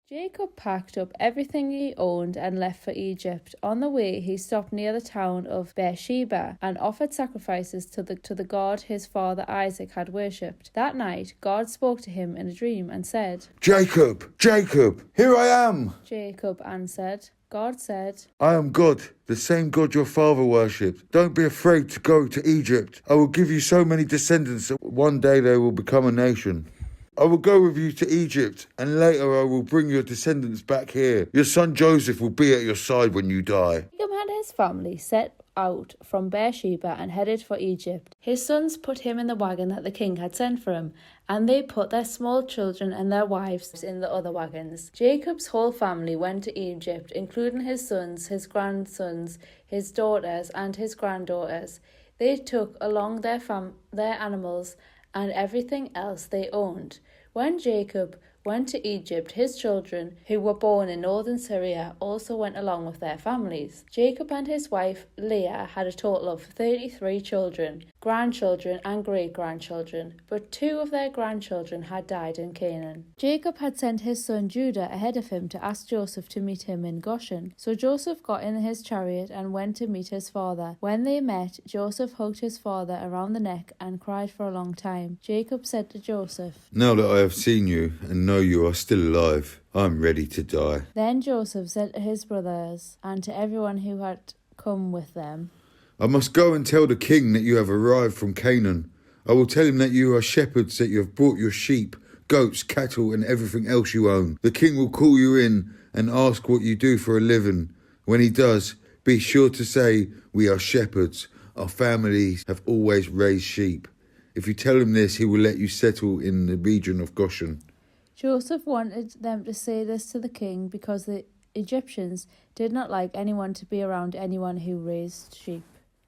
Jacob packed up everything he owned and left for Egypt. On the way, he stopped near the town of Beersheba and offered sacrifices to the God his father Isaac had worshipped. That night, God spoke to him in a dream and said, Jacob, Jacob, here I am. Jacob answered. God said, I am God, the same God your father worshipped. Don't be afraid to go to Egypt. I will give you so many descendants that one day they will become a nation. I will go with you to Egypt, and later I will bring your descendants back here. Your son Joseph will be at your side when you die. Jacob and his family set out from Beersheba and headed for Egypt. His sons put him in the wagon that the king had sent for him, and they put their small children and their wives in the other wagons. Jacob's whole family went to Egypt, including his sons, his grandsons, his daughters, and his granddaughters. They took along their animals and everything else they owned. When Jacob went to Egypt, his children, who were born in northern Syria, also went along with their families. Jacob and his wife Leah had a total of 33 children, grandchildren and great-grandchildren, but 2 of their grandchildren had died in Canaan. Jacob had sent his son Judah ahead of him to ask Joseph to meet him in Goshen. So Joseph got in his chariot and went to meet his father. When they met, Joseph hugged his father around the neck and cried for a long time. Jacob said to Joseph, Now that I have seen you and know you are still alive, I am ready to die. Then Joseph said to his brothers and to everyone who had come with them, I must go and tell the king that you have arrived from Canaan. I will tell him that you are shepherds, that you have brought your sheep, goats, cattle, and everything else you own. The king will call you in and ask what you do for a living. When he does, be sure to say, we are shepherds. Our families have always raised sheep. If you tell him this, he will let you settle in the region of Goshen. Joseph wanted them to say this to the king because the Egyptians did not like anyone to be around anyone who raised sheep.